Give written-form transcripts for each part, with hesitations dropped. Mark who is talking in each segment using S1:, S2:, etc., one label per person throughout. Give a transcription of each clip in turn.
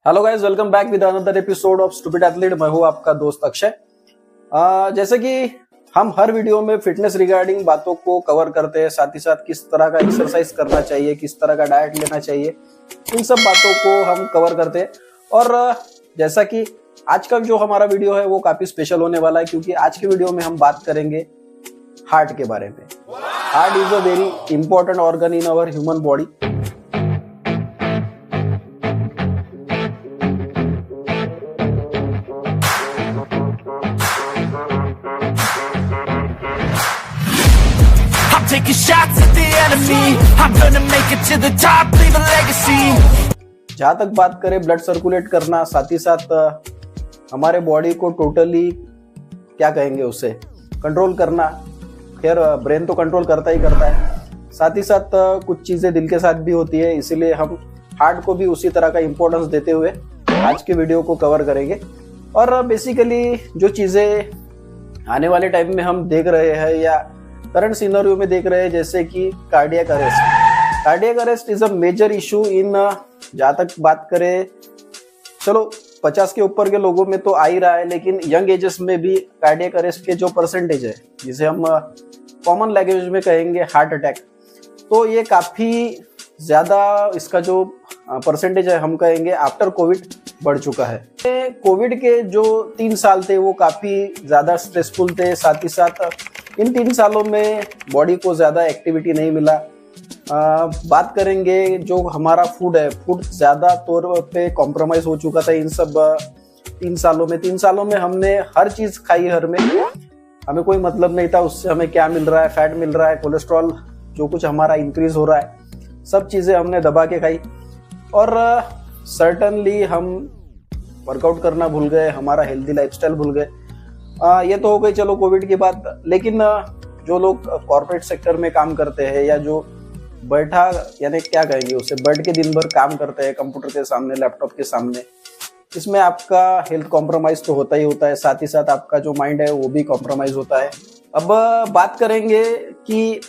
S1: Hello guys, welcome back with another episode of stupid athlete. मैं हूं आपका दोस्त अक्षय। जैसे कि हम हर वीडियो में फिटनेस रिगार्डिंग बातों को कवर करते हैं, साथ ही साथ किस तरह का एक्सरसाइज करना चाहिए, किस तरह का डाइट लेना चाहिए, इन सब बातों को हम कवर करते हैं। और जैसा कि आज का जो हमारा वीडियो है वो काफी स्पेशल होने वाला है, क्योंकि आज के वीडियो में हम बात करेंगे हार्ट के बारे में। Heart is a very important organ in our human body.
S2: Taking shots at the enemy. I'm gonna make it to the top, leave a legacy.
S1: जहाँ तक बात करें ब्लड सर्कुलेट करना, साथ ही साथ हमारे बॉडी को टोटली क्या कहेंगे उसे कंट्रोल करना। खैर ब्रेन तो कंट्रोल करता ही करता है, साथ ही साथ कुछ चीजें दिल के साथ भी होती है, इसीलिए हम हार्ट को भी उसी तरह का इम्पोर्टेंस देते हुए आज के वीडियो को कवर करेंगे। और बेसिकली जो चीजें आने वाले टाइम में हम देख रहे हैं या करंट सिनेरियो में देख रहे हैं, जैसे कि cardiac arrest. Cardiac arrest is a major issue in, जहाँ तक बात करें चलो 50 के ऊपर के लोगों में तो आ ही रहा है, लेकिन यंग एजेस में भी कार्डियक अरेस्ट के जो परसेंटेज है, जिसे हम कॉमन लैंग्वेज में कहेंगे हार्ट अटैक, तो ये काफी ज्यादा इसका जो परसेंटेज है हम कहेंगे आफ्टर कोविड बढ़ चुका है। कोविड के जो 3 साल थे वो काफी ज्यादा स्ट्रेसफुल थे, साथ ही साथ इन 3 सालों में बॉडी को ज्यादा एक्टिविटी नहीं मिला। बात करेंगे जो हमारा फूड है, फूड ज्यादा तौर पे कॉम्प्रोमाइज हो चुका था इन सब 3 सालों में। 3 सालों में हमने हर चीज खाई, हर में हमें कोई मतलब नहीं था उससे हमें क्या मिल रहा है, फैट मिल रहा है, कोलेस्ट्रॉल जो कुछ हमारा इंक्रीज हो रहा है, सब चीजें हमने दबा के खाई। और सर्टनली हम वर्कआउट करना भूल गए, हमारा हेल्दी लाइफस्टाइल भूल गए। ये तो हो गई चलो कोविड की बात, लेकिन जो लोग कॉर्पोरेट सेक्टर में काम करते हैं या जो बैठा यानी क्या कहेंगे उसे बैठ के दिन भर काम करते हैं कंप्यूटर के सामने, लैपटॉप के सामने, इसमें आपका हेल्थ कॉम्प्रोमाइज तो होता ही होता है, साथ ही साथ आपका जो माइंड है वो भी कॉम्प्रोमाइज होता है। अब बात करेंगे कि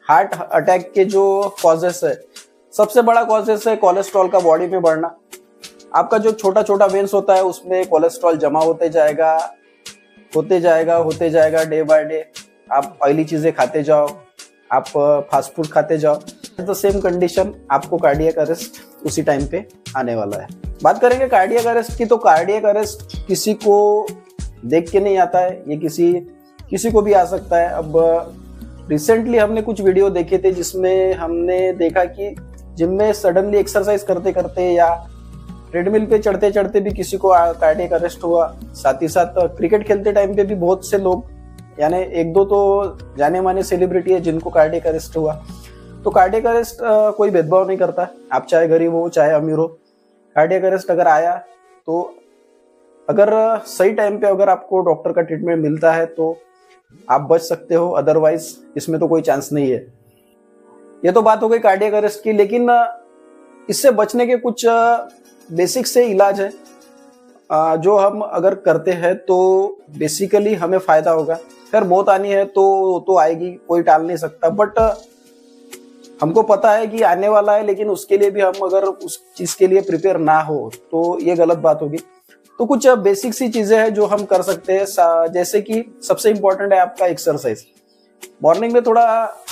S1: हार्ट अटैक के जो कॉजेस है, सबसे बड़ा कॉजेस है कोलेस्ट्रॉल का बॉडी में बढ़ना। आपका जो छोटा छोटा वेन्स होता है उसमें कोलेस्ट्रॉल जमा होते जाएगा डे बाय डे। आप ऑयली चीजें खाते जाओ, आप फास्ट फूड खाते जाओ, तो सेम कंडीशन आपको कार्डियक अरेस्ट उसी टाइम पे आने वाला है। बात करेंगे कार्डियक अरेस्ट की, तो कार्डियक अरेस्ट किसी को देख के नहीं आता है, ये किसी को भी आ सकता है। अब रिसेंटली हमने कुछ वीडियो देखे थे जिसमें हमने देखा कि जिम में सडनली एक्सरसाइज करते करते या ट्रेडमिल पे चढ़ते चढ़ते भी किसी को कार्डियक अरेस्ट हुआ। साथ ही साथ क्रिकेट खेलते टाइम पे भी बहुत से लोग, यानी 1-2 तो जाने माने सेलिब्रिटी है जिनको कार्डियक अरेस्ट हुआ। तो कार्डियक अरेस्ट कोई भेदभाव नहीं करता, आप चाहे गरीब हो चाहे अमीर हो, कार्डियक अरेस्ट अगर आया तो अगर सही टाइम पे अगर आपको डॉक्टर का ट्रीटमेंट मिलता है तो आप बच सकते हो, अदरवाइज इसमें तो कोई चांस नहीं है। ये तो बात हो गई कार्डियक अरेस्ट की, लेकिन इससे बचने के कुछ बेसिक से इलाज है जो हम अगर करते हैं तो बेसिकली हमें फायदा होगा। खैर मौत आनी है तो आएगी, कोई टाल नहीं सकता, बट हमको पता है कि आने वाला है, लेकिन उसके लिए भी हम अगर उस चीज के लिए प्रिपेयर ना हो तो ये गलत बात होगी। तो कुछ बेसिक सी चीजें हैं जो हम कर सकते हैं, जैसे कि सबसे इंपॉर्टेंट है आपका एक्सरसाइज। मॉर्निंग में थोड़ा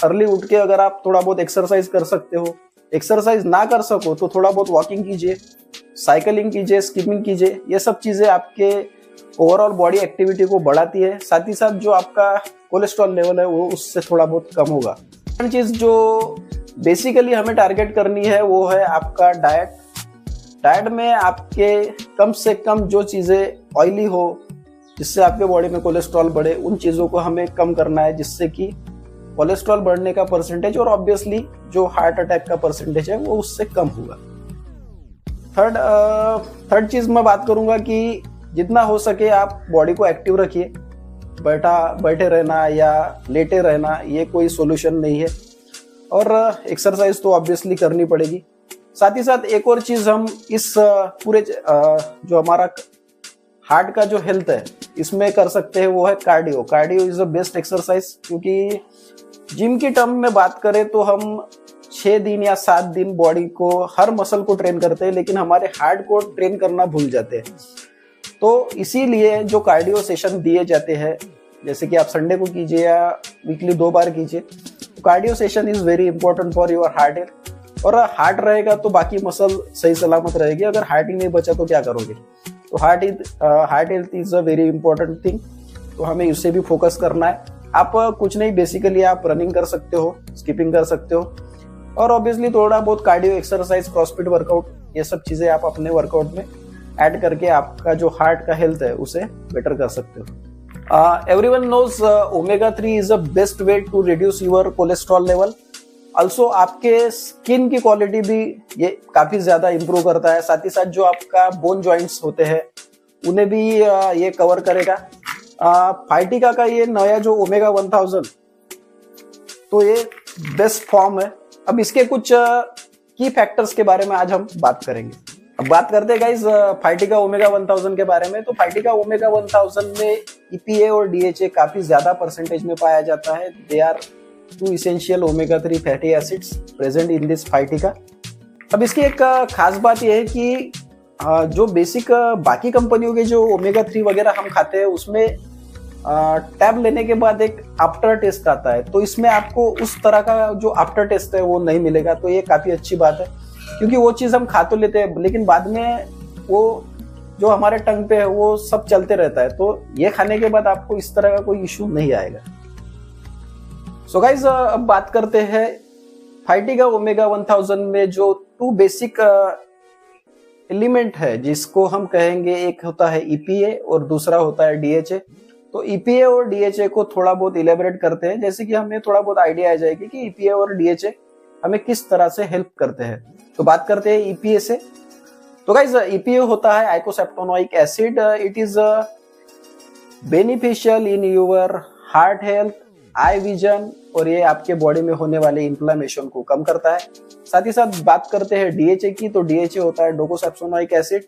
S1: अर्ली उठ के अगर आप थोड़ा बहुत एक्सरसाइज कर सकते हो, एक्सरसाइज ना कर सको तो थोड़ा बहुत वॉकिंग कीजिए, साइकिलिंग कीजिए, स्किपिंग कीजिए। ये सब चीजें आपके ओवरऑल बॉडी एक्टिविटी को बढ़ाती है, साथ ही साथ जो आपका कोलेस्ट्रॉल लेवल है वो उससे थोड़ा बहुत कम होगा। चीज जो बेसिकली हमें टारगेट करनी है वो है आपका डाइट। डाइट में आपके कम से कम जो चीजें ऑयली हो, जिससे आपके बॉडी में कोलेस्ट्रॉल बढ़े, उन चीजों को हमें कम करना है, जिससे कि कोलेस्ट्रॉल बढ़ने का परसेंटेज और ऑब्वियसली जो हार्ट अटैक का परसेंटेज है वो उससे कम होगा। थर्ड चीज मैं बात करूंगा कि जितना हो सके आप बॉडी को एक्टिव रखिए। बैठे रहना या लेटे रहना ये कोई सोल्यूशन नहीं है, और एक्सरसाइज तो ऑब्वियसली करनी पड़ेगी। साथ ही साथ एक और चीज हम इस पूरे जो हमारा हार्ट का जो हेल्थ है इसमें कर सकते हैं वो है cardio. Cardio is the best exercise, क्योंकि जिम की टर्म में बात करें तो हम 6 दिन या 7 दिन बॉडी को, हर मसल को ट्रेन करते हैं, लेकिन हमारे हार्ट को ट्रेन करना भूल जाते हैं। तो इसीलिए जो कार्डियो सेशन दिए जाते हैं, जैसे कि आप संडे को कीजिए या वीकली 2 बार कीजिए, तो cardio session is very important for your heart health. और हार्ट रहेगा तो बाकी मसल सही सलामत रहेगी। अगर हार्ट ही नहीं बचा तो क्या करोगे? तो heart health is a very important thing, तो हमें उससे भी फोकस करना है। आप कुछ नहीं, बेसिकली आप रनिंग कर सकते हो, स्किपिंग कर सकते हो, और ऑब्वियसली थोड़ा बहुत कार्डियो एक्सरसाइज, क्रॉसफिट वर्कआउट, ये सब चीजें आप अपने वर्कआउट में ऐड करके आपका जो हार्ट का हेल्थ है उसे बेटर कर सकते हो। Everyone knows omega 3 is the best way to reduce your cholesterol level. Also आपके स्किन की क्वालिटी भी ये काफी ज्यादा इंप्रूव करता है। साथ ही साथ जो आपका बोन जॉइंट्स होते हैं उन्हें भी ये कवर करेगा। फाइटिका का ये नया जो ओमेगा 1000, तो ये बेस्ट फॉर्म है। अब इसके कुछ की फैक्टर्स के बारे में आज हम बात करेंगे। अब बात करते हैं गाइज फाइटिका ओमेगा 1000 के बारे में। तो फाइटिका ओमेगा 1000 में EPA और DHA काफी ज्यादा परसेंटेज में पाया जाता है। They are 2 essential omega 3 fatty acids present in this फाइटिका। अब इसकी एक खास बात यह है कि जो बेसिक बाकी कंपनियों के जो ओमेगा 3 वगैरह हम खाते हैं उसमें टैब लेने के बाद एक आफ्टर टेस्ट आता है, तो इसमें आपको उस तरह का जो आफ्टर टेस्ट है वो नहीं मिलेगा। तो ये काफी अच्छी बात है, क्योंकि वो चीज हम खा तो लेते हैं लेकिन बाद में वो जो हमारे टंग पे है वो सब चलते रहता है। तो ये खाने के बाद आपको इस तरह का कोई इश्यू नहीं आएगा। सो गाइज अब बात करते हैं फाइटिका ओमेगा 1000 में जो 2 बेसिक एलिमेंट है जिसको हम कहेंगे, एक होता है EPA और दूसरा होता है DHA। तो EPA और DHA को थोड़ा बहुत इलेबोरेट करते हैं, जैसे कि हमें थोड़ा बहुत आइडिया आ जाएगी कि EPA और DHA हमें किस तरह से हेल्प करते हैं। तो बात करते हैं EPA से। तो गाइज EPA होता है eicosapentaenoic acid. It is beneficial in your heart health, eye vision, और ये आपके बॉडी में होने वाले इन्फ्लेमेशन को कम करता है। साथ ही साथ बात करते हैं DHA की। तो DHA होता है डोकोसेप्सोनोइक एसिड।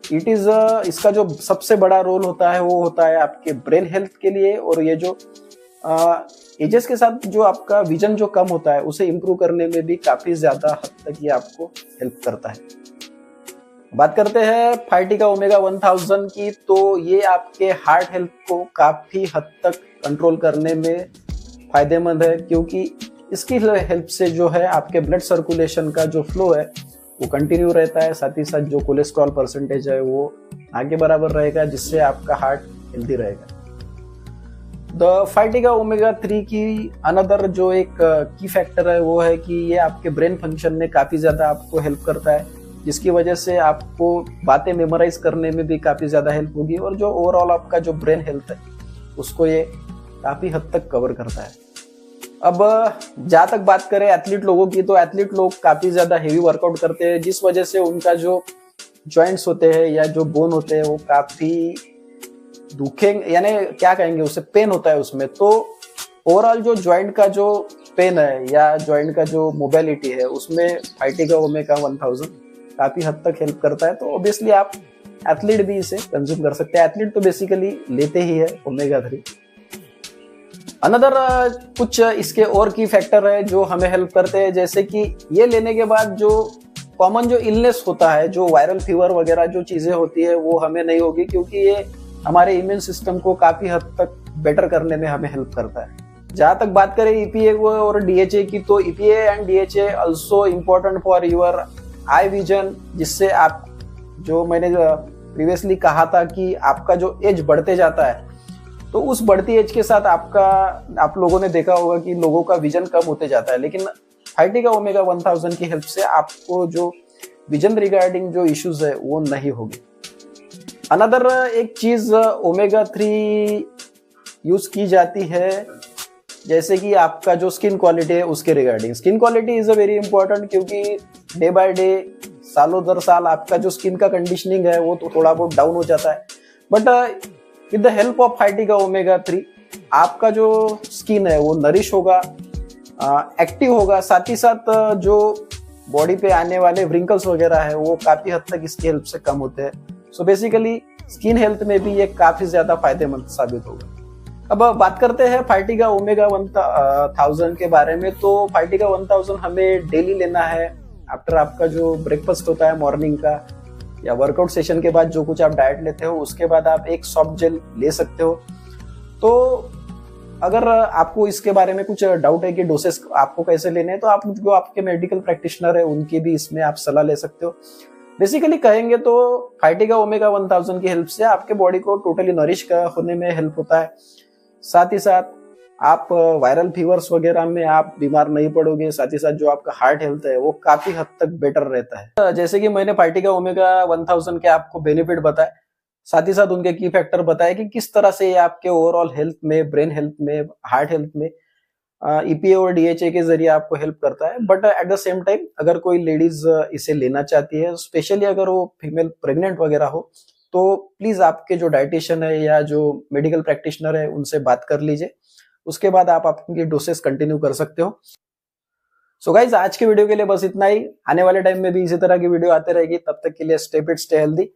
S1: इट इज इसका जो सबसे बड़ा रोल होता है वो होता है आपके ब्रेन हेल्थ के लिए, और ये जो एजेस के साथ जो आपका विजन जो कम होता है उसे इम्प्रूव करने में भी काफी ज्यादा हद तक ये आपको हेल्प करता है। बात करते हैं फाइटिका ओमेगा 1000 की। तो ये आपके हार्ट हेल्थ को काफी हद तक कंट्रोल करने में फायदेमंद है, क्योंकि इसकी हेल्प से जो है आपके ब्लड सर्कुलेशन का जो फ्लो है वो कंटिन्यू रहता है। साथ ही साथ जो कोलेस्ट्रॉल परसेंटेज है वो आगे बराबर रहेगा, जिससे आपका हार्ट हेल्दी रहेगा। द फाइटिका ओमेगा 3 की अनदर जो एक की फैक्टर है वो है कि ये आपके ब्रेन फंक्शन में काफी ज्यादा आपको हेल्प करता है, जिसकी वजह से आपको बातें मेमोराइज करने में भी काफी ज्यादा हेल्प होगी, और जो ओवरऑल आपका जो ब्रेन हेल्थ है उसको ये काफी हद तक कवर करता है। अब जहां तक बात करें एथलीट लोगों की, तो एथलीट लोग काफी ज्यादा हेवी वर्कआउट करते हैं, जिस वजह से उनका जो जॉइंट्स होते हैं या जो बोन होते हैं वो काफी दुखेंगे, यानी क्या कहेंगे उसे, पेन होता है उसमें। तो ओवरऑल जो जॉइंट का जो पेन है या जॉइंट का जो मोबिलिटी है उसमें फाइटिका ओमेगा 1000 काफी हद तक हेल्प करता है। तो ऑब्वियसली आप एथलीट भी इसे कंज्यूम कर सकते हैं। एथलीट तो बेसिकली लेते ही है ओमेगा 3। अनदर कुछ इसके और की फैक्टर है जो हमें हेल्प करते हैं, जैसे कि ये लेने के बाद जो कॉमन जो इलनेस होता है, जो वायरल फीवर वगैरह जो चीजें होती है वो हमें नहीं होगी, क्योंकि ये हमारे इम्यून सिस्टम को काफी हद तक बेटर करने में हमें हेल्प करता है। जहां तक बात करें EPA और DHA की, तो EPA and DHA also important for your eye vision, जिससे आप, जो मैंने प्रीवियसली कहा था कि आपका जो एज बढ़ते जाता है, तो उस बढ़ती एज के साथ आप लोगों ने देखा होगा कि लोगों का विजन कम होते जाता है, लेकिन फाइटिका ओमेगा 1000 की हेल्प से आपको जो विजन रिगार्डिंग जो इश्यूज है वो नहीं होगी। अनदर एक चीज ओमेगा 3 यूज की जाती है, जैसे कि आपका जो स्किन क्वालिटी है उसके regarding. Skin quality is a very important, क्योंकि डे बाय डे, सालों दर साल आपका जो स्किन का कंडीशनिंग है वो तो थोड़ा बहुत डाउन हो जाता है। But with the help of फाइटिका ओमेगा 3 आपका जो स्किन है वो नरिश होगा, एक्टिव होगा। साथ ही साथ जो बॉडी पे आने वाले व्रिंकल्स वगैरह है वो काफी हद तक इसकी हेल्प से कम होते हैं। सो बेसिकली स्किन हेल्थ में भी ये काफी ज्यादा फायदेमंद साबित होगा। अब बात करते हैं फार्टिगा ओमेगा 1000 के बारे में। तो फार्टिगा 1000 हमें डेली लेना है। आफ्टर आपका जो ब्रेकफास्ट होता है मॉर्निंग का या वर्कआउट सेशन के बाद जो कुछ आप डाइट लेते हो, उसके बाद आप एक सॉफ्ट जेल ले सकते हो। तो अगर आपको इसके बारे में कुछ डाउट है कि डोसेस आपको कैसे लेने हैं, तो आप जो आपके मेडिकल प्रैक्टिशनर है उनकी भी इसमें आप सलाह ले सकते हो। बेसिकली कहेंगे तो फार्टिगा ओमेगा 1000 की हेल्प से आपके बॉडी को टोटली नरिश होने में हेल्प होता है। साथ ही साथ आप वायरल फीवर्स वगैरह में आप बीमार नहीं पड़ोगे। साथ ही साथ जो आपका हार्ट हेल्थ है वो काफी हद तक बेटर रहता है। जैसे कि मैंने फार्टिगा ओमेगा 1000 के आपको बेनिफिट बताए, साथ ही साथ उनके की फैक्टर बताए कि किस तरह से ये आपके ओवरऑल हेल्थ में, ब्रेन हेल्थ में, हार्ट हेल्थ में ईपीए और डीएचए के जरिए आपको हेल्प करता है। But at the same time अगर कोई लेडीज इसे लेना चाहती है, स्पेशली अगर वो फीमेल प्रेग्नेंट वगैरह हो, तो प्लीज आपके जो डाइटिशियन है या जो मेडिकल प्रैक्टिशनर है उनसे बात कर लीजिए। उसके बाद आप आपकी डोसेस कंटिन्यू कर सकते हो। सो गाइज, आज के वीडियो के लिए बस इतना ही। आने वाले टाइम में भी इसी तरह की वीडियो आते रहेगी। तब तक के लिए स्टे फिट, स्टे हेल्दी।